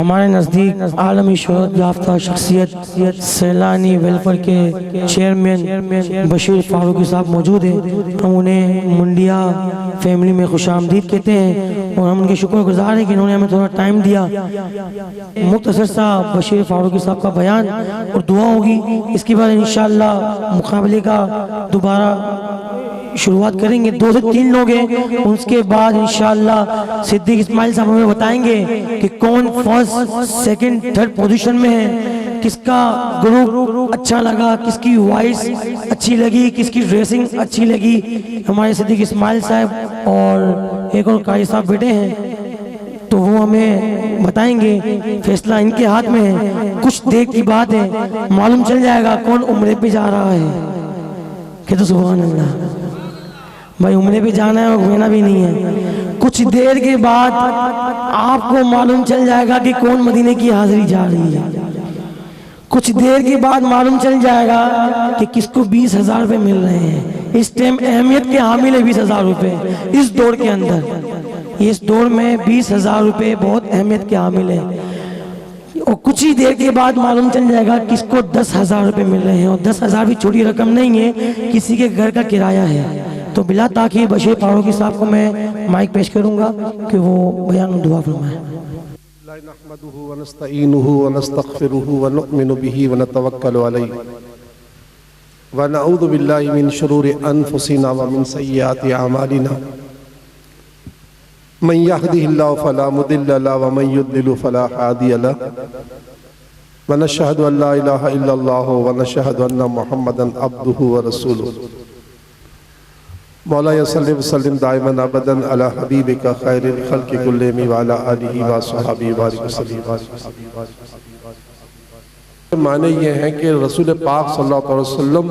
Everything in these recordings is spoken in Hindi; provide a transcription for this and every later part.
हमारे नज़दीक आलमी शोहरत याफ्ता शख्सियत सैलानी वेलफेयर के चेयरमैन बशीर फारूकी साहब मौजूद हैं। हम उन्हें मुंडिया फैमिली में खुशामदीद कहते हैं और हम उनके शुक्रगुजार हैं कि इन्होंने हमें थोड़ा टाइम दिया। मुख्तसर सा बशीर फारूकी साहब का बयान और दुआ होगी। इसके बाद इंशाअल्लाह मुकाबले का दोबारा शुरुआत करेंगे। 2 से 3 लोग हैं, उसके बाद इंशाअल्लाह सिद्दीक इस्माइल साहब हमें बताएंगे कि कौन फर्स्ट सेकंड थर्ड पोजीशन में है, किसका ग्रुप अच्छा लगा, किसकी वॉइस अच्छी लगी, किसकी ड्रेसिंग अच्छी लगी। हमारे सिद्दीक इस्माइल साहब और एक और कारी साहब बैठे हैं तो वो हमें बताएंगे। फैसला इनके हाथ में है। कुछ देर की बात है, मालूम चल जाएगा कौन उम्रे पे जा रहा है। कहते सुभान अल्लाह भाई, उम्रे पे जाना है और घूमना भी नहीं है। कुछ देर के बाद आपको मालूम चल जाएगा कि कौन मदीने की हाजिरी जा रही है। कुछ देर के बाद मालूम चल जाएगा कि किसको 20,000 रुपये मिल रहे हैं। इस टाइम अहमियत के हामिल है 20,000 रुपये इस दौर के अंदर। इस दौर में 20,000 रुपये बहुत अहमियत के हामिल है। और कुछ ही देर के बाद मालूम चल जाएगा किसको 10,000 रुपये मिल रहे हैं। और 10,000 भी छोटी रकम नहीं है, किसी के घर का किराया है। तो बिला ताकि बशीर फारूकी साहब को मैं माइक पेश करूंगा कि वो बयान दुआ फरमाएं। नहमदुहु व नस्तईनुहु व नस्तगफिरुहु व नु'मिनु बिही व नतवक्कलु अलैहि व नऊज़ु बिल्लाहि मिन शुरूरि अनफुसिना व मिन सय्यिआति अमालिना मन यहदिहिल्लाहु फला मुदिल्ल लहु व मन युद्लिल फला हादिय लहु व नशहदु अन ला इलाहा इल्लल्लाह व नशहदु अन्ना मुहम्मदन अब्दुहु व रसूलुहु। मौला सल्लि व सल्लिम दाइमन अबदन अला हबीबिका खैरिल खल्क़ि कुल्लिहिम व अला आलिहि व अस्हाबिहि बारिक वसल्लम। माने ये हैं कि रसूल पाक सल्लल्लाहु अलैहि वसल्लम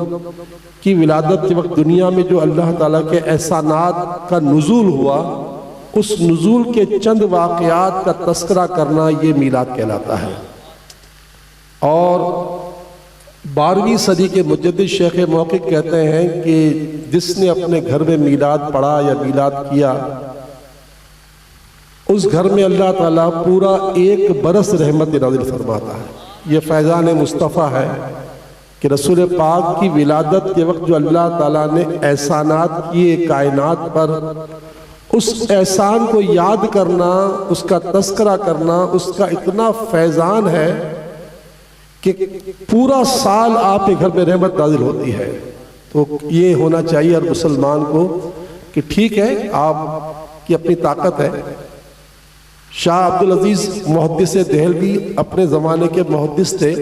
की विलादत के वक्त दुनिया में जो अल्लाह ताला के एहसानात का नुज़ूल हुआ, उस नुज़ूल के चंद वाक़यात का तस्करा करना ये मीलाद कहलाता है। और 12वीं सदी के मुजद्दिद शेख मौक़िफ़ कहते हैं कि जिसने अपने घर में मीलाद पढ़ा या मीलाद किया, उस घर में अल्लाह ताला पूरा 1 बरस रहमत नाज़िल फरमाता है। ये फैज़ान मुस्तफ़ा है कि रसूल पाक की विलादत के वक्त जो अल्लाह ताला ने एहसानात किए कायनात पर, उस एहसान को याद करना, उसका तस्करा करना, उसका इतना फैज़ान है कि पूरा साल आपके घर में रहमत नाज़िल होती है। तो ये होना चाहिए हर मुसलमान को कि ठीक है, आपकी अपनी ताकत है। शाह अब्दुल अजीज मुहद्दिस देहलवी अपने ज़माने के मुहद्दिस थे।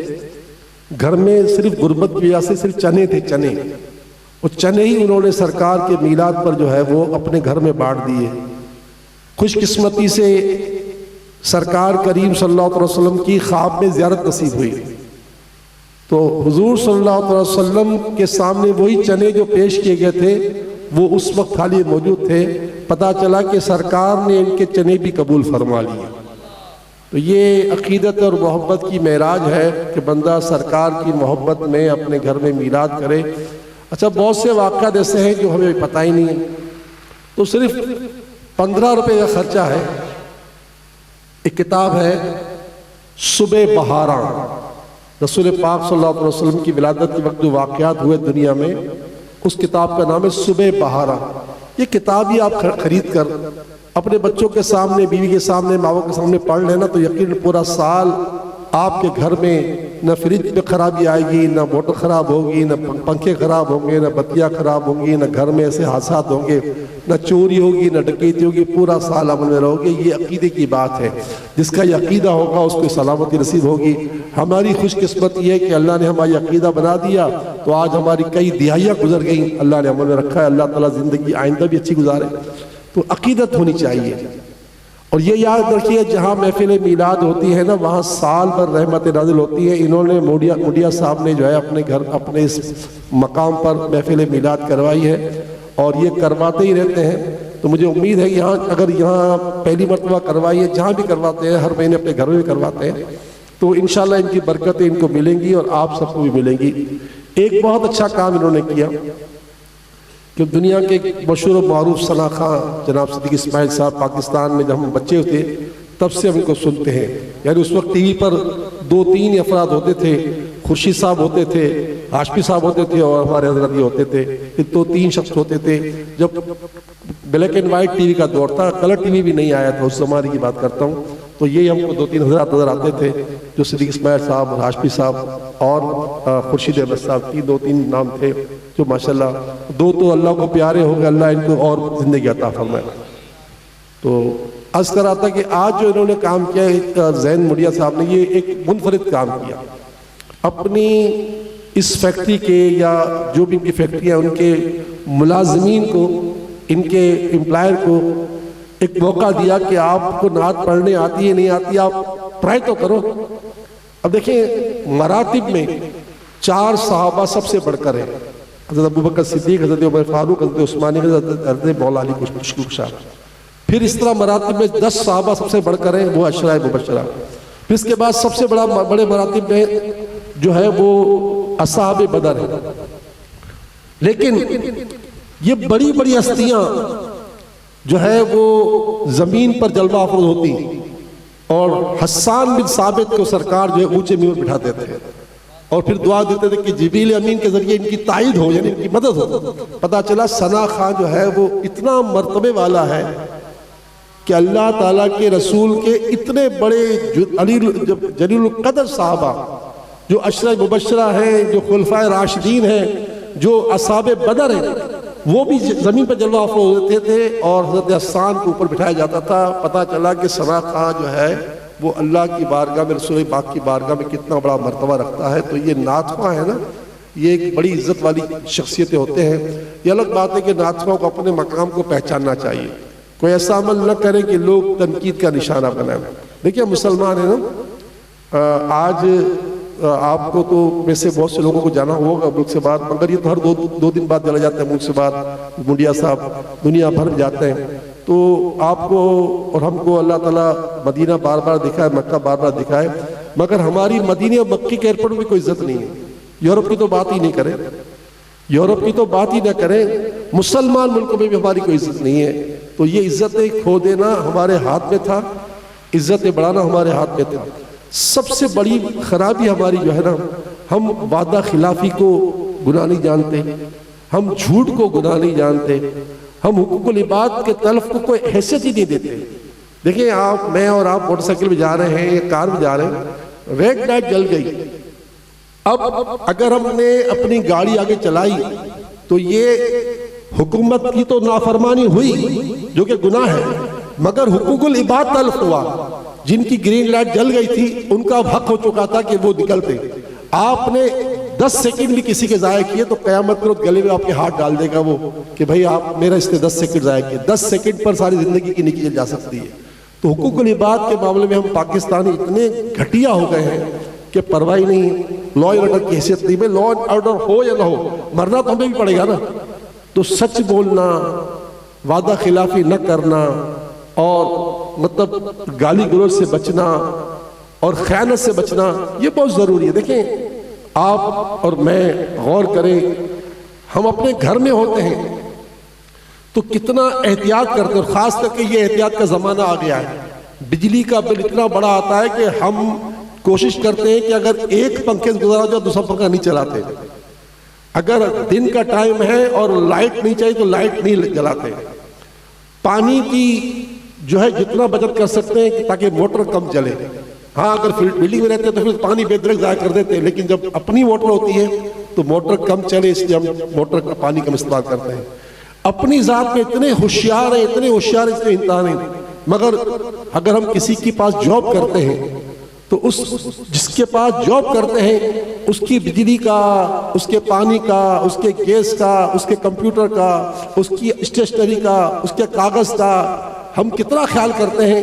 घर में सिर्फ गुर्बत की वजह से सिर्फ चने थे, चने। वो चने ही उन्होंने सरकार के मीलाद पर जो है वो अपने घर में बांट दिए। खुशकिस्मती से सरकार करीम सल्लल्लाहु अलैहि वसल्लम की ख्वाब में ज़ियारत नसीब हुई तो हुजूर सल्लल्लाहु अलैहि वसल्लम के सामने वही चने जो पेश किए गए थे वो उस वक्त खाली मौजूद थे। पता चला कि सरकार ने इनके चने भी कबूल फरमा लिए। तो ये अकीदत और मोहब्बत की मेराज है कि बंदा सरकार की मोहब्बत में अपने घर में मीलाद करे। अच्छा, बहुत से वाक़यात ऐसे हैं जो हमें पता ही नहीं है। तो सिर्फ 15 रुपये का खर्चा है। एक किताब है सुबह बहारा, रसूल पाक सल्लल्लाहु अलैहि वसल्लम की विलादत के वक्त जो वाक़यात हुए दुनिया में, उस किताब का नाम है सुबह बहारा। ये किताब ही आप खरीद कर अपने बच्चों के सामने, बीवी के सामने, माओ के सामने पढ़ लेना तो यकीन पूरा साल आपके घर में न फ्रिज में खराबी आएगी, न मोटर ख़राब होगी, न पंखे ख़राब होंगे, न बत्तियाँ ख़राब होंगी, न घर में ऐसे हादसा होंगे, न चोरी होगी, न डकैती होगी। पूरा साल अमल में रहोगे। ये अकीदे की बात है। जिसका ये अकीदा होगा उसको सलामती नसीब होगी। हमारी खुशकिस्मत ये है कि अल्लाह ने हमारी अकीदा बना दिया तो आज हमारी कई दिहाइयाँ गुजर गई, अल्लाह ने अमल में रखा है। अल्लाह ताला ज़िंदगी आइंदा भी अच्छी गुजारे। तो अकीदत होनी चाहिए। और ये याद रखिए, जहाँ महफिल मीलाद होती है ना, वहाँ साल भर रहमत नाज़िल होती है। इन्होंने मुडिया साहब ने जो है अपने घर, अपने इस मकाम पर महफिल मीलाद करवाई है और ये करवाते ही रहते हैं। तो मुझे उम्मीद है कि यहाँ, अगर यहाँ पहली मरतबा करवाई है, जहाँ भी करवाते हैं, हर महीने अपने घर में भी करवाते हैं, तो इंशाल्लाह इनकी बरकतें इनको मिलेंगी और आप सबको भी मिलेंगी। एक बहुत अच्छा काम इन्होंने किया कि दुनिया के मशहूर मारूफ सना खां जनाब सिद्दीक इस्माइल साहब पाकिस्तान में जब हम बच्चे थे तब से हम इनको सुनते हैं। यानी उस वक्त टीवी पर 2-3 अफराद होते थे, खुर्शीद साहब होते थे, हाशमी साहब होते थे और हमारे हजरत ये होते थे। फिर 2-3 शख्स होते थे। जब ब्लैक एंड वाइट टीवी का दौर था, कलर टीवी भी नहीं आया था, उस जमाने की बात करता हूँ, तो ये हमको 2-3 हज़रात नजर आते थे, जो सिद्दीक इस्माइल साहब और हाशमी साहब और खुर्शीद अहमद साहब, 2-3 नाम थे जो माशाल्लाह, 2 तो अल्लाह को प्यारे हो गए, अल्लाह इनको और जिंदगी अता फरमाए। तो अर्ज कर रहा था कि आज जो इन्होंने काम किया, जैन मुड़िया साहब ने, ये एक मुनफरिद काम किया। अपनी इस फैक्ट्री के या जो भी इनकी फैक्ट्री है, उनके मुलाजमीन को, इनके एम्प्लॉयर को एक मौका दिया कि आपको नात पढ़ने आती है नहीं आती, आप ट्राई तो करो। अब देखिए, मरातिब में 4 सहाबा सबसे बढ़कर है, हज़रत अबू बकर सिद्दीक, हज़रत उमर फारूक, हज़रत उस्मानी, हज़रत मौला अली कुश्ता। फिर इस तरह मरातिब में 10 सहाबा सबसे बढ़कर हैं, वो अशरा मुबशरा। फिर इसके बाद सबसे बड़े मरातिब में जो है वो असहाबे बदर है। लेकिन ये बड़ी बड़ी हस्तियां जो है वो जमीन पर जलवा अफरोज होती, और हस्सान बिन साबित को सरकार जो है ऊंचे मिंबर बिठाते थे और फिर दुआ देते थे कि जिब्रील अमीन के जरिए इनकी ताईद हो, यानी इनकी मदद हो। पता चला सना खां जो है वो इतना मर्तबे वाला है कि अल्लाह ताला के रसूल के इतने बड़े जलील कदर साहबा, जो अशरा मुबशरा हैं, जो खुलफाए राशिदीन हैं, जो असहाबे बदर हैं, वो भी जमीन पर जलवा अफरोज होते थे और हज़रत हस्सान के ऊपर बिठाया जाता था। पता चला कि सना खां जो है वो अल्लाह की बारगाह में, रसूल पाक की बारगाह में कितना बड़ा मर्तबा रखता है। तो ये नातखवां है ना, ये एक बड़ी इज्जत वाली शख्सियतें होते हैं। ये अलग बात है कि नातखवां को अपने मकाम को पहचानना चाहिए, कोई ऐसा अमल न करे कि लोग तनकीद का निशाना बनाए। देखिए, मुसलमान है ना, आज आपको तो वैसे बहुत से लोगों को जाना होगा मुल्क से बाहर, मगर ये तो हर दो दिन बाद चले जाते हैं मुल्क से बाहर। मुंडिया साहब दुनिया भर में जाते हैं, तो आपको और हमको अल्लाह ताला मदीना बार बार दिखाए, मक्का बार बार दिखाए, मगर हमारी मदीने और मक्के के एयरपोर्ट में कोई इज्जत नहीं है। यूरोप की तो बात ही नहीं करें, यूरोप की तो बात ही ना करें, मुसलमान मुल्कों में भी हमारी कोई इज्जत नहीं है। तो ये इज्जतें खो देना हमारे हाथ में था, इज्जतें बढ़ाना हमारे हाथ में था। सबसे बड़ी खराबी हमारी जो है ना, हम वादा खिलाफी को गुनाह नहीं जानते, हम झूठ को गुनाह नहीं जानते, हम हुकूकुल इबाद के तलफ को कोई हैसियत ही नहीं देते। देखिए, आप, मैं और आप मोटरसाइकिल में जा रहे हैं या कार में जा रहे हैं, रेड लाइट जल गई। अब अगर हमने अपनी गाड़ी आगे चलाई तो ये हुकूमत की तो नाफरमानी हुई, जो कि गुनाह है, मगर हुकूकुल इबाद तलफ हुआ। जिनकी ग्रीन लाइट जल गई थी उनका हक हो चुका था कि वो निकलते। आपने 10 सेकंड भी किसी के ज़ाया किए तो क़यामत के रोज़ गले में आपके हाथ डाल देगा वो कि भाई आप मेरा इसने 10 सेकंड ज़ाया किए। 10 सेकंड पर सारी ज़िंदगी की निकी जा सकती है। तो हुकूकुल इबाद के मामले में हम पाकिस्तानी इतने घटिया हो गए हैं कि परवाह नहीं, लॉ एंड ऑर्डर की हैसियत नहीं। भाई लॉ एंड ऑर्डर हो या ना हो, मरना तो हमें भी पड़ेगा ना। तो सच बोलना, वादा खिलाफी न करना, और मतलब गाली गलौज से बचना और खयानत से बचना, ये बहुत ज़रूरी है। देखें, आप और मैं गौर करें, हम अपने घर में होते हैं तो कितना एहतियात करते हैं, और ख़ास करके ये एहतियात का ज़माना आ गया है। बिजली का बिल इतना बड़ा आता है कि हम कोशिश करते हैं कि अगर एक पंखे से गुजारा जाए दूसरा पंखा नहीं चलाते। अगर दिन का टाइम है और लाइट नहीं चाहिए तो लाइट नहीं जलाते। पानी की जो है जितना बचत कर सकते हैं ताकि मोटर कम चले। हाँ, अगर बिल्डिंग में रहते हैं तो फिर पानी बेदरक ज़ाया कर देते हैं, लेकिन जब अपनी मोटर होती है तो मोटर कम चले, इसलिए हम मोटर का पानी कम इस्तेमाल करते हैं। अपनी ज़ात में इतने होशियार हैं, इतने होशियार, इसमें इंतहा नहीं। मगर अगर हम किसी के पास जॉब करते हैं तो उस जिसके पास जॉब करते हैं उसकी बिजली का, उसके पानी का, उसके गैस का, उसके कंप्यूटर का, उसकी स्टेशनरी का, उसके कागज़ का हम कितना ख्याल करते हैं,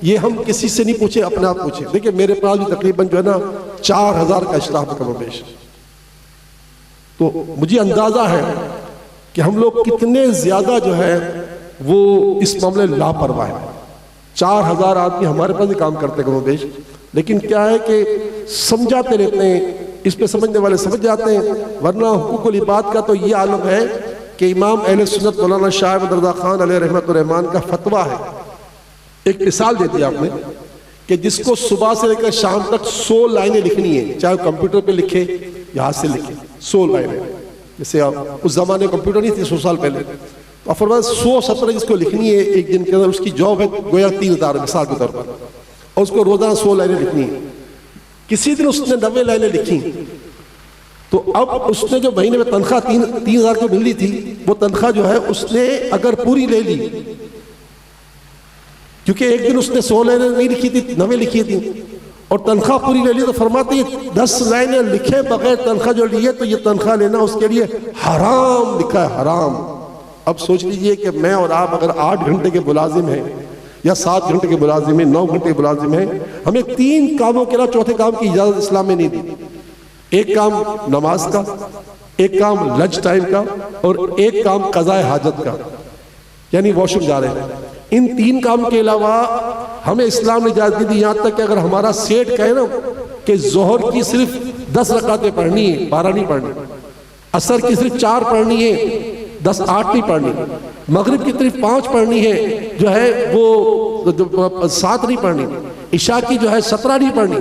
ये हम किसी से नहीं पूछे, अपने आप पूछे। देखिए, मेरे पास भी तकरीबन जो है ना 4000 का स्टाफ है कमोबेश। तो मुझे अंदाज़ा है कि हम लोग कितने ज़्यादा जो है वो इस मामले में लापरवाह है। 4000 आदमी हमारे पास ही काम करते हैं कमोबेश, लेकिन क्या है कि समझाते रहते हैं, इस पे समझने वाले समझ जाते हैं। वरना हुकूकुल इबाद का तो ये आलम है कि इमाम अहले सुन्नत मौलाना शाह अहमद रज़ा खान अलैहि रहमतुर रहमान का फतवा है एक मिसाल दे दी आपने कि जिसको सुबह से लेकर शाम तक 100 लाइनें लिखनी है, चाहे कंप्यूटर पे लिखे या हाथ से लिखे, 100 लाइनें। जैसे आप उस जमाने कंप्यूटर नहीं थे 100 साल पहले, तो फरमान 100 सत्र जिसको लिखनी है एक दिन के अंदर, उसकी जॉब है गोया 3000 मिसाल के तौर पर, और उसको रोजाना 100 लाइनें लिखनी है। किसी दिन उसने 90 लाइनें लिखी, तो अब उसने जो महीने में तनख्वाह 3000 को मिल रही थी, वो तनख्वाह जो है उसने अगर पूरी ले ली, क्योंकि एक दिन उसने 100 लाइनें नहीं लिखी थी, 90 लिखी थी, और तनख्वाह पूरी ले ली, तो फरमाते 10 लाइनें लिखे बगैर तनख्वाह जो ली है, तो ये तनख्वाह लेना उसके लिए हराम लिखा है, हराम। अब सोच लीजिए कि मैं और आप अगर 8 घंटे के मुलाजिम हैं या 7 घंटे के मुलाजिम हैं, 9 घंटे के मुलाजिम हैं, हमें 3 कामों के अलावा चौथे काम की इजाजत इस्लाम में नहीं दी। एक काम नमाज का, एक काम लंच टाइम का, और एक काम कज़ाए हाजत का, यानी वॉशरूम जा रहे हैं। इन 3 काम के अलावा हमें इस्लाम ने इजाजत दी, यहाँ तक कि अगर हमारा सेठ कहे ना कि जोहर की सिर्फ 10 रकातें पढ़नी है, 12 नहीं पढ़नी, असर की सिर्फ 4 पढ़नी है, 8 नहीं पढ़नी, मगरिब की सिर्फ 5 पढ़नी है, जो है वो 7 नहीं पढ़नी, इशा की जो है 17 नहीं पढ़नी,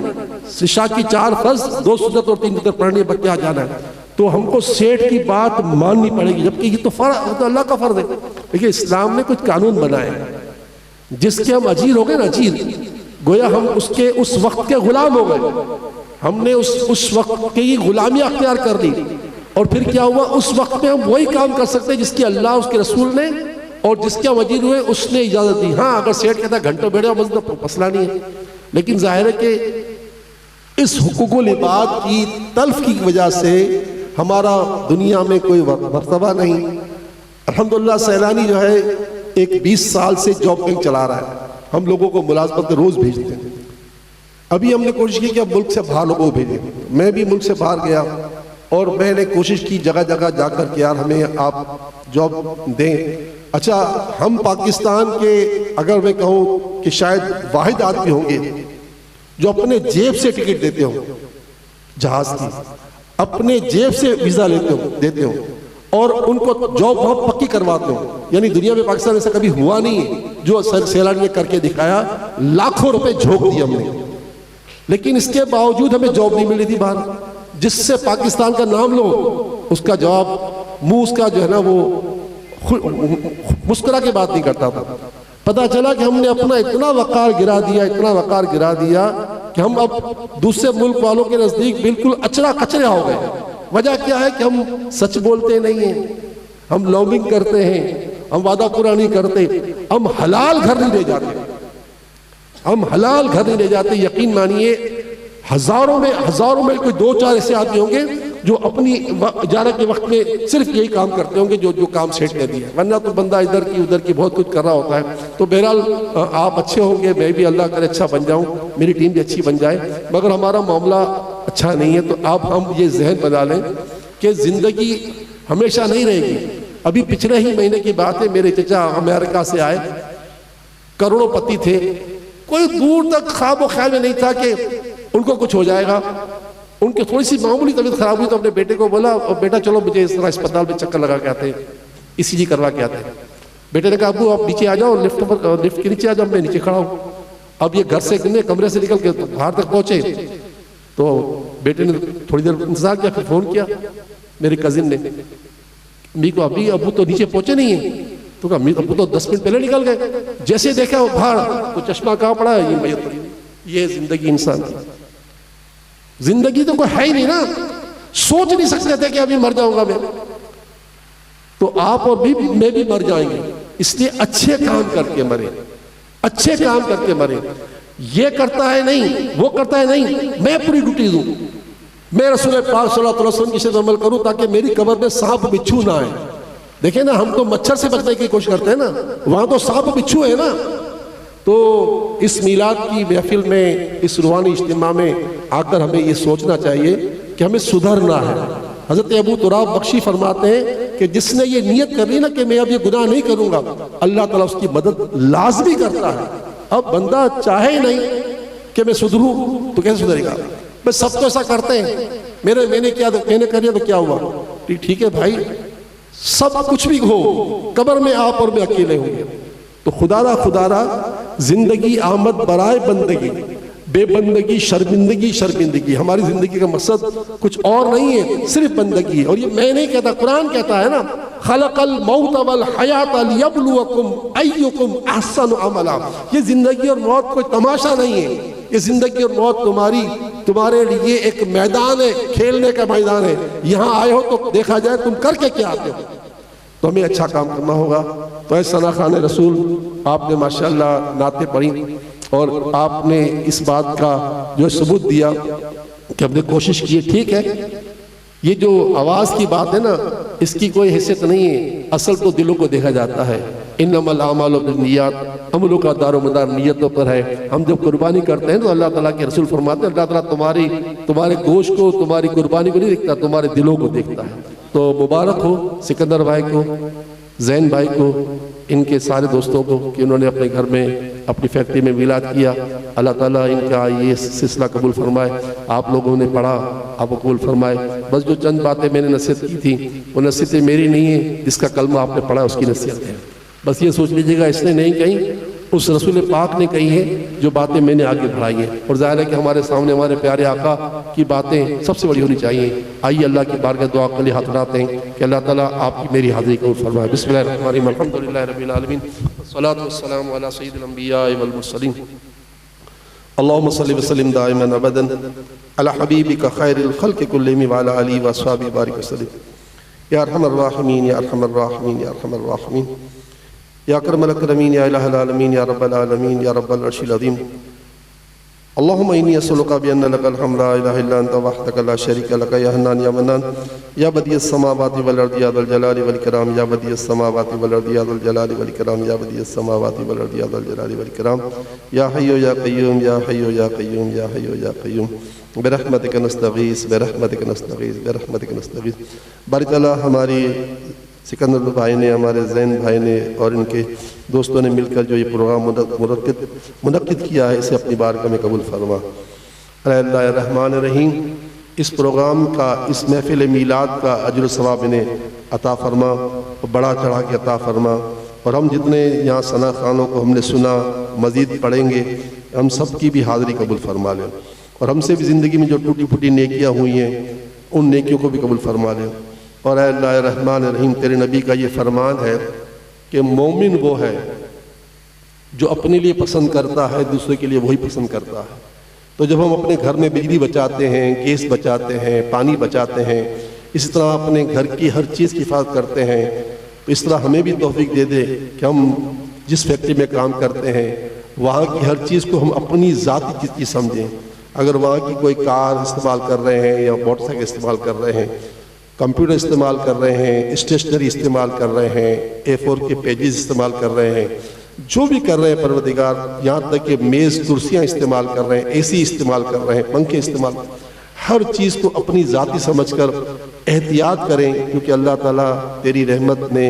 इशा की 4 फर्ज, 2 सुन्नत और 3 वितर पढ़नी है, बच्चे आ जाना है, तो हमको सेठ की बात माननी पड़ेगी, जबकि ये तो तो अल्लाह का फर्ज है। देखिए इस्लाम ने कुछ कानून बनाए जिसके हम अजीर हो गए ना, अजीर, गोया हम उसके उस वक्त के गुलाम हो गए, हमने उस वक्त की गुलामी अख्तियार कर ली, और फिर क्या हुआ, उस वक्त में हम वही काम कर सकते हैं जिसकी अल्लाह उसके रसूल ने और जिसके वजीर हुए उसने इजाजत दी। हाँ, अगर सेठ कहता है घंटों बैठे मसला तो मसला नहीं है, लेकिन जाहिर है कि इस हुकूकुल इबाद की तल्फ की वजह से हमारा दुनिया में कोई मर्तबा नहीं। अल्हम्दुलिल्लाह सैलानी जो है एक 20 साल से जॉब बैंक चला रहा है, हम लोगों को मुलाजमत रोज भेजते हैं। अभी हमने कोशिश की कि अब मुल्क से बाहर लोगों को भेजें, मैं भी मुल्क से बाहर गया और मैंने कोशिश की जगह जगह जाकर के यार हमें आप जॉब दें। अच्छा, हम पाकिस्तान के अगर मैं कहूँ कि शायद वाहिद आदमी होंगे जो अपने जेब से टिकट देते हो जहाज की, अपने जेब से वीजा देते हो और उनको जॉब बहुत पक्की करवाते हो। यानी दुनिया में पाकिस्तान ऐसा कभी हुआ नहीं है जो सैलानी ने करके दिखाया, लाखों रुपए झोंक दिए हमने, लेकिन इसके बावजूद हमें जॉब नहीं मिली थी बाहर। जिससे पाकिस्तान का नाम लो उसका जवाब मुंह उसका जो है ना वो मुस्कुरा के बात नहीं करता था। पता चला कि हमने अपना इतना वकार गिरा दिया, इतना वकार गिरा दिया कि हम अब दूसरे मुल्क वालों के नजदीक बिल्कुल अचरा कचरा हो गए। वजह क्या है कि हम सच बोलते नहीं हैं, हम लॉबिंग करते हैं, हम वादा पूरा नहीं करते, हम हलाल घर नहीं ले जाते, हम हलाल घर नहीं ले जाते। यकीन मानिए हजारों में कोई 2-4 ऐसे आदमी होंगे जो अपनी इजारा के वक्त में सिर्फ यही काम करते होंगे जो काम सेठ ने दिया, वरना तो बंदा इधर की उधर की बहुत कुछ कर रहा होता है। तो बहरहाल आप अच्छे होंगे, मैं भी अल्लाह करे अच्छा बन जाऊं, मेरी टीम भी अच्छी बन जाए, मगर हमारा मामला अच्छा नहीं है। तो आप हम ये जहन बना लें कि जिंदगी हमेशा नहीं रहेगी। अभी पिछले ही महीने की बात है, मेरे चचा अमेरिका से आए, करोड़ोंपति थे, कोई दूर तक ख्वाब ख्याल में नहीं था कि उनको कुछ हो जाएगा। उनकी थोड़ी सी मामूली तबीयत खराब हुई तो अपने बेटे को बोला, बेटा चलो मुझे इस तरह अस्पताल में चक्कर लगा के आते हैं, ECG करवा के आते हैं। बेटे ने कहा अब्बू आप नीचे आ जाओ, लिफ्ट के नीचे आ जाओ, मैं नीचे खड़ा हूँ। अब ये घर से कमरे से निकल के बाहर तक पहुंचे तो बेटे ने थोड़ी देर इंतजार किया, फिर फोन किया मेरे कजिन ने, मी को अभी अब्बू तो नीचे पहुंचे नहीं है। तो कहा अब्बू तो 10 मिनट पहले निकल गए। जैसे देखा बाहर तो चश्मा कहाँ पड़ा है, ये मैयत पड़ी। ये जिंदगी इंसान की जिंदगी तो कोई है ही नहीं ना, सोच नहीं सकते थे कि अभी मर जाऊंगा मैं। तो आप और भी मैं भी मर जाएंगे, इसलिए अच्छे काम करके मरे, अच्छे काम करके मरे। ये करता है नहीं, वो करता है नहीं, मैं पूरी ड्यूटी दूं, मैं रसूल पाक सल्लल्लाहु अलैहि वसल्लम की शरीयत अमल करूं ताकि मेरी कब्र में सांप बिच्छू ना आए। देखे ना, हम तो मच्छर से बचने की कोशिश करते हैं ना, वहां तो सांप बिच्छू है ना। तो इस मीलाद की महफिल में, इस रूहानी इज्तिमा में आकर हमें ये सोचना चाहिए कि हमें सुधरना है। हजरत अबू तुराब बख्शी फरमाते हैं कि जिसने ये नियत कर ली ना कि मैं अब ये गुनाह नहीं करूंगा, अल्लाह ताला उसकी मदद लाजमी करता है। अब बंदा चाहे नहीं कि मैं सुधरूं तो कैसे सुधरेगा? बस सब तो ऐसा करते हैं, मैंने कर लिया तो क्या हुआ? ठीक है भाई, सब कुछ भी हो, कब्र में आप और मैं अकेले होंगे। तो खुदारा जिंदगी आमद बराए बंदगी, बेबंदगी शर्मिंदगी शर्मिंदगी। हमारी जिंदगी का मकसद कुछ और नहीं है, सिर्फ बंदगी। और ये मैं नहीं कहता, कुरान कहता है ना, खलकल मौत वल हयात लियब्लुवकुम अय्युकुम अहसनु अमला। ये जिंदगी और मौत कोई तमाशा नहीं है, ये जिंदगी और मौत तुम्हारे लिए एक मैदान है, खेलने का मैदान है। यहाँ आए हो तो देखा जाए तुम करके क्या आते हो, तो हमें अच्छा काम करना होगा। तो ऐसा सना खान रसूल आपने माशाल्लाह नाते पढ़ी और आपने इस बात का जो सबूत दिया कि हमने कोशिश की। ठीक है, ये जो आवाज़ की बात है ना, इसकी कोई हैसियत नहीं है, असल तो दिलों को देखा जाता है। इन्नमल आमालु बिन्नियात, अमलों का दारोमदार नियतों पर है। हम जब कुर्बानी करते हैं तो अल्लाह ताला के रसूल फरमाते हैं, अल्लाह ताला तुम्हारे गोश्त को, तुम्हारी कुर्बानी को नहीं देखता, तुम्हारे दिलों को देखता है। तो मुबारक हो सिकंदर भाई को, जैन भाई को, इनके सारे दोस्तों को कि उन्होंने अपने घर में, अपनी फैक्ट्री में मिलाद किया। अल्लाह ताला इनका ये सिलसिला कबूल फरमाए। आप लोगों ने पढ़ा, आपको कबूल फरमाए। बस जो चंद बातें मैंने नसीहत की थी, वो नसीहतें मेरी नहीं है, जिसका कलमा आपने पढ़ा उसकी नसीहत है। बस ये सोच लीजिएगा, इसने नहीं कही, उस रसूल पाक ने कही है जो बातें मैंने आगे बढ़ाई हैं। और जाहिर है कि हमारे सामने हमारे प्यारे आका की बातें सबसे बड़ी होनी चाहिए। आइए अल्लाह की बारगाह दुआ के लिए हाथ उठाते हैं कि अल्लाह ताला आपकी मेरी हाज़िरी कबूल फरमाए। बिस्मिल्लाहिर्रहमानिर्रहीम, अल्हम्दुलिल्लाहि रब्बिल आलमीन, वस्सलातु वस्सलामु अला सय्यिदिल अंबिया'i वल मुरसलीन, अल्लाहुम्मा सल्लि व सल्लिम दाइमन अबदन अला हबीबिका खैरिल खल्क़ि कुल्लिहिम व अला आलिहि व अस्हाबिहि बारिक वसल्लिम। या अरहमर राहिमीन, या अरहमर राहिमीन, या अरहमर राहिमीन, या अकरमल अकरमीन, या इलाहल आलमीन, या रब्बल आलमीन, या रब्बल अर्शिल अज़ीम। अल्लाहुम्मा इन्नी अस्अलुका बिअन्ना लकल हम्द ला इलाहा इल्ला अंता वहदका ला शरीका लक या हन्नान या मन्नान या बदियस समावाति वल अर्दि या ज़ल जलाली वल इकराम, या बदियस समावाति वल अर्दि या ज़ल जलाली वल इकराम, या बदियस समावाति वल अर्दि या ज़ल जलाली वल इकराम, या हय्यु या क़य्यूम, या हय्यु या क़य्यूम, या हय्यु या क़य्यूम, बिरहमतिका नस्तगीस, बिरहमतिका नस्तगीस, बिरहमतिका नस्तगीस। बारी तआला हमारी सिकंदर भाई ने, हमारे जैन भाई ने और इनके दोस्तों ने मिलकर जो ये प्रोग्राम मुनक्किद किया है, इसे अपनी बारगाह में कबूल फरमा। अल्लाह रहमान रहीम, इस प्रोग्राम का, इस महफिल मीलाद का अजर सवाब इन्हें अता फरमा और बड़ा चढ़ा के अता फरमा। और हम जितने यहाँ सना खानों को हमने सुना, मज़ीद पढ़ेंगे, हम सब की भी हाज़िरी कबूल फरमा लें। और हमसे भी ज़िंदगी में जो टूटी फूटी नेकियाँ हुई हैं, उन नेकियों को भी कबूल फरमा लें। और अल्लाह रहमान रहीम, तेरे नबी का ये फरमान है कि मोमिन वो है जो अपने लिए पसंद करता है, दूसरे के लिए वही पसंद करता है। तो जब हम अपने घर में बिजली बचाते हैं, गैस बचाते हैं, पानी बचाते हैं, इसी तरह अपने घर की हर चीज़ की हिफाजत करते हैं, तो इस तरह हमें भी तौफीक दे दे कि हम जिस फैक्ट्री में काम करते हैं वहाँ की हर चीज़ को हम अपनी ज़ाती चीज़ की समझें। अगर वहाँ की कोई कार इस्तेमाल कर रहे हैं या मोटरसाइकिल इस्तेमाल कर रहे हैं, कंप्यूटर इस्तेमाल कर रहे हैं, स्टेशनरी इस्तेमाल कर रहे हैं, A4 के पेजेस इस्तेमाल कर रहे हैं, जो भी कर रहे हैं परवरदिगार, यहाँ तक कि मेज़ कुर्सियाँ इस्तेमाल कर रहे हैं, AC इस्तेमाल कर रहे हैं, पंखे इस्तेमाल, हर चीज़ को अपनी ज़ाती समझकर एहतियात करें, क्योंकि अल्लाह ताला तेरी रहमत ने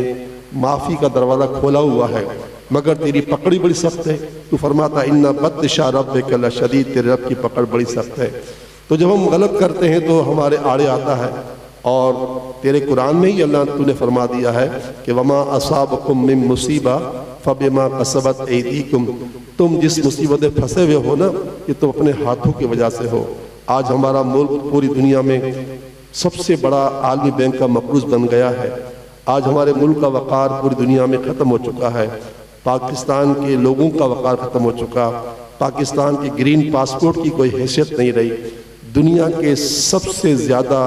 माफ़ी का दरवाज़ा खोला हुआ है, मगर तेरी पकड़ी बड़ी सख्त है। तू फरमाता इन्ना बत्तिशा रब्बिका लशदीद, तेरे रब की पकड़ बड़ी सख्त है। तो जब हम गलत करते हैं तो हमारे आड़े आता है। और तेरे कुरान में ही अल्लाह तूने फरमा दिया है कि वमा असाबकुम मिन मुसीबा फबिमा कसबत ऐदीकुम, तुम जिस मुसीबत में फंसे हुए हो ना, ये तुम अपने हाथों की वजह से हो। आज हमारा मुल्क पूरी दुनिया में सबसे बड़ा आलमी बैंक का मकरूज बन गया है। आज हमारे मुल्क का वक़ार पूरी दुनिया में ख़त्म हो चुका है। पाकिस्तान के लोगों का वक़ार ख़त्म हो चुका। पाकिस्तान की ग्रीन पासपोर्ट की कोई हैसियत नहीं रही। दुनिया के सबसे ज़्यादा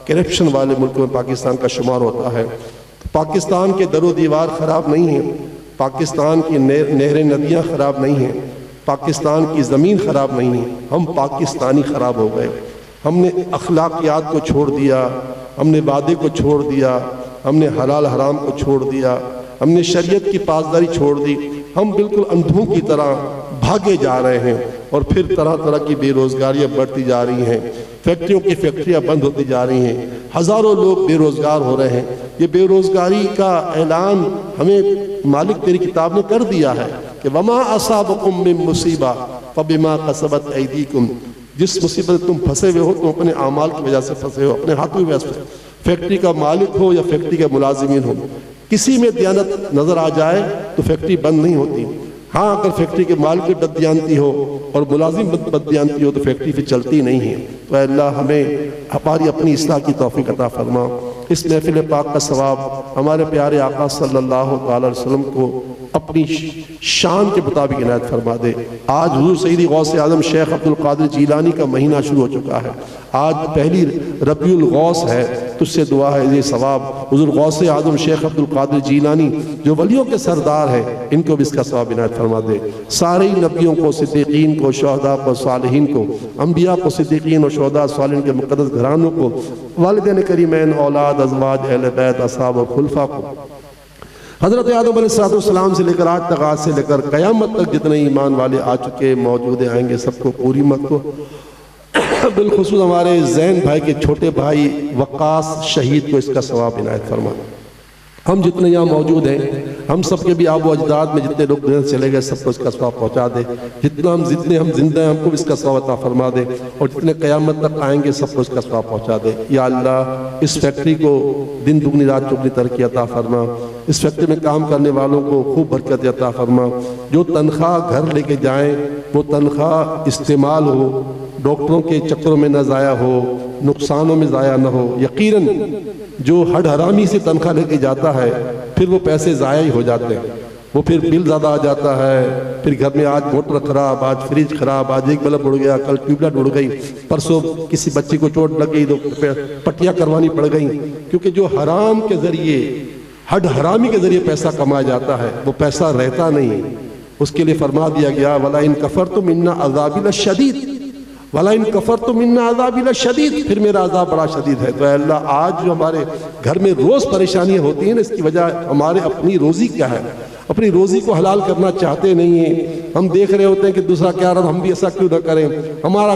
करप्शन वाले मुल्कों में पाकिस्तान का शुमार होता है। तो पाकिस्तान के दरो दीवार ख़राब नहीं हैं, पाकिस्तान की नहरें नदियाँ ख़राब नहीं हैं, पाकिस्तान की ज़मीन ख़राब नहीं है, हम पाकिस्तानी ख़राब हो गए। हमने अखलाकियात को छोड़ दिया, हमने वादे को छोड़ दिया, हमने हलाल हराम को छोड़ दिया, हमने शरीयत की पासदारी छोड़ दी। हम बिल्कुल अंधों की तरह भागे जा रहे हैं और फिर तरह तरह की बेरोज़गारियाँ बढ़ती जा रही हैं। फैक्ट्रियों की फैक्ट्रियाँ बंद होती जा रही हैं, हज़ारों लोग बेरोज़गार हो रहे हैं। ये बेरोज़गारी का ऐलान हमें मालिक तेरी किताब ने कर दिया है कि वमा असाबकुम मिन मुसीबा फबिमा कसबत ऐदीकुम, जिस मुसीबत तुम फंसे हुए हो तुम अपने आमाल की वजह से फंसे हो, अपने हाथों की वजह से। फैक्ट्री का मालिक हो या फैक्ट्री के मुलाजिमीन हो, किसी में दयानत नजर आ जाए तो फैक्ट्री बंद नहीं होती। हाँ, अगर फैक्ट्री के मालिक की बददियानती हो और मुलाजिम बददियानती हो तो फैक्ट्री फिर चलती नहीं है। तो अल्लाह हमें हमारी अपनी इस्लाह की तौफीक अता फरमा। इस महफिल पाक का सवाब हमारे प्यारे आका सल्लल्लाहु अलैहि वसल्लम को अपनी शान के मुताबिक इनायत फरमा दे। आज हुजूर सईदी गौस आजम शेख अब्दुल कादिर जीलानी का महीना शुरू हो चुका है। आज पहली रबीउल गौस है। तुझसे दुआ है ये सवाब हुजूर गौस आजम शेख अब्दुल कादिर जीलानी जो वलियों के सरदार है, इनको भी इसका सवाब इनायत फरमा दे। सारे नबियों को, सिद्दीकीन को, शहदा को, सालिहीन को, अंबिया को, सिद्दीकीन और शहदा सालिहीन के मुक़द्दस घरानों को, वालिदैन करीमैन, औलाद, अज़वाज, अहले बैत, असहाब और खुलफा को, हज़रत आदम अलैहिस्सलाम से लेकर आज तक, आज से लेकर क़यामत तक जितने ईमान वाले आ चुके, मौजूद आएंगे, सबको पूरी मत को, बिलखुसूस हमारे जैन भाई के छोटे भाई वक़ास शहीद को इसका सवाब इनायत फरमा। हम जितने यहाँ मौजूद हैं, हम सबके भी आबो अजदाद में जितने लोग दुनिया से चले गए, सबको इसका सवाब पहुँचा दे। जितने हम जिंदा हैं, हमको भी इसका सवाब अता फरमा दे, और जितने क़यामत तक आएंगे सबको इसका सवाब पहुँचा दे। या अल्लाह, इस फैक्ट्री को दिन दुगनी रात चौगनी तरक्की अता फरमा। इस फैक्ट्री में काम करने वालों को खूब बरकत अता फरमा। जो तनख्वाह घर लेके जाएं वो तनख्वाह इस्तेमाल हो, डॉक्टरों के चक्करों में न ज़ाया हो, नुकसानों में ज़ाया न हो। यकीनन जो हड हरामी से तनख्वाह लेके जाता है फिर वो पैसे ज़ाया ही हो जाते हैं। वो फिर बिल ज़्यादा आ जाता है, फिर घर में आज मोटर ख़राब, आज फ्रिज ख़राब, आज एक बल्ब उड़ गया, कल ट्यूबलाइट उड़ गई, परसों किसी बच्चे को चोट लग गई तो पट्टियाँ करवानी पड़ गई। क्योंकि जो हराम के ज़रिए, हड हरामी के ज़रिए पैसा कमाया जाता है वो पैसा रहता नहीं। उसके लिए फरमा दिया गया, वला इन कफ़रतुम इन्ना अज़ाबी लशदीद, वला इन कफ़रतुम इन्ना अज़ाबी लशदीद, फिर मेरा अज़ाब बड़ा शदीद है। तो अल्लाह, आज जो हमारे घर में रोज़ परेशानियाँ होती हैं ना, इसकी वजह हमारे अपनी रोज़ी क्या है, अपनी रोज़ी को हलाल करना चाहते नहीं हैं। हम देख रहे होते हैं कि दूसरा क्या रहा, हम भी ऐसा क्यों ना करें, हमारा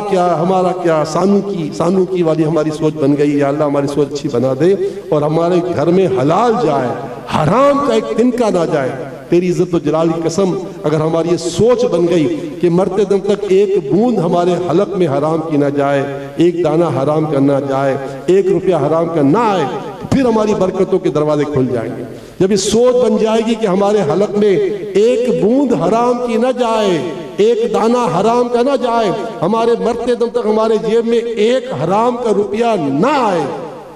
क्या, सानू की वाली हमारी सोच बन गई। या अल्लाह, हमारी सोच अच्छी बना दे और हमारे घर में हलाल जाए, हराम का एक तिनका ना जाए। तेरी इज्जत और जलाल की कसम, अगर हमारी ये सोच बन गई कि मरते दम तक एक बूंद हमारे हलक में हराम की ना जाए, एक दाना हराम का ना जाए, 1 रुपया हराम का ना आए, फिर हमारी बरकतों के दरवाजे खुल जाएंगे। जब ये सोच बन जाएगी कि हमारे हलक में एक बूंद हराम की ना जाए, एक दाना हराम का ना जाए, हमारे मरते दम तक हमारे जेब में एक हराम का रुपया ना आए,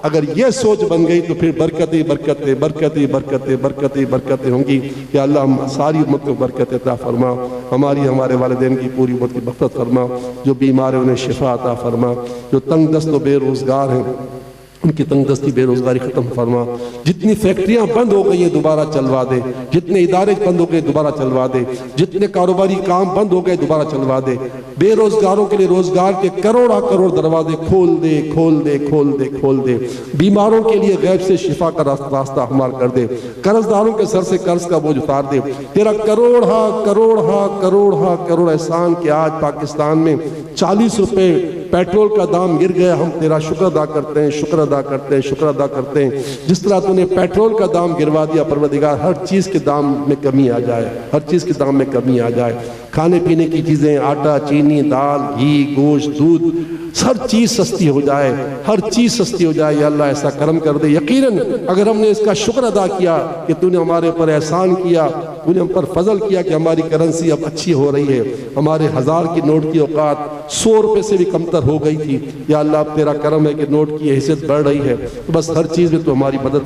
अगर ये सोच बन गई तो फिर बरकतें होंगी। कि अल्लाह हम सारी उम्मत को बरकत अता फरमा, हमारी हमारे वालिदैन की पूरी उम्मत की मग़फ़िरत फरमा। जो बीमार हैं उन्हें शिफा अता फरमा, जो तंग दस्त व बेरोज़गार हैं उनकी तंगदस्ती बेरोजगारी खत्म फरमा। जितनी फैक्ट्रियां बंद हो गई हैं दोबारा चलवा दे, जितने इदारे बंद हो गए दोबारा चलवा दे, जितने कारोबारी काम बंद हो गए दोबारा चलवा दे। बेरोजगारों के लिए रोजगार के करोड़ दरवाजे खोल दे। बीमारों के लिए गैब से शिफा का रास्ता हमार कर दे। कर्जदारों के सर से कर्ज का बोझ उतार दे। तेरा करोड़ एहसान कि आज पाकिस्तान में 40 रुपए पेट्रोल का दाम गिर गया। हम तेरा शुक्र अदा करते हैं। जिस तरह तूने पेट्रोल का दाम गिरवा दिया परवरदिगार, हर चीज़ के दाम में कमी आ जाए। खाने पीने की चीज़ें, आटा, चीनी, दाल, घी, गोश्त, दूध, हर चीज़ सस्ती हो जाए। या अल्लाह ऐसा करम कर दे। यकीनन अगर हमने इसका शुक्र अदा किया कि तूने हमारे पर एहसान किया, तूने हम पर फजल किया कि हमारी करेंसी अब अच्छी हो रही है, हमारे 1000 की नोट की औकात 100 रुपये से भी कमतर हो गई थी। या अल्लाह अब तेरा करम है कि नोट की हैसियत बढ़ रही है। तो बस हर चीज़ में तो हमारी मदद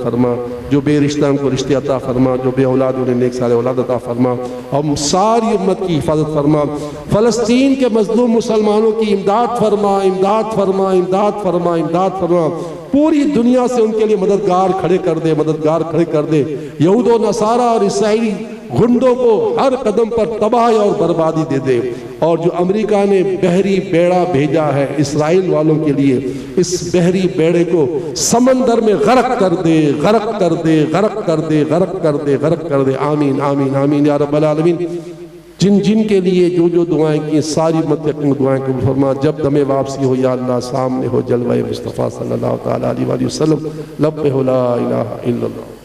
फरमा। जो बेरिश्ता उनको रिश्ते अता फरमा, जो बे औलाद उन्हें नेक साले औलाद अता फरमा। हम सारी उम्मत की हिफाजत फरमा। फ़लस्तीन के मज़लूम मुसलमानों की इमदाद फरमा। पूरी दुनिया से उनके लिए मददगार खड़े कर दे। यहूद व नसारा और ईसाई गुंडों को हर कदम पर तबाही और बर्बादी दे दे। और जो अमेरिका ने बहरी बेड़ा भेजा है इसराइल वालों के लिए, इस बहरी बेड़े को समंदर में गर्क कर दे। आमीन या रब्बल आलमीन। जिन के लिए जो दुआएं की सारी उम्मत दुआएं कबूल फरमा। जब दमे वापसी हो या अल्लाह सामने हो जलवा मुस्तफ़ा सल्लल्लाहु अलैहि वसल्लम, लब्बे ला इलाहा इल्लल्लाह।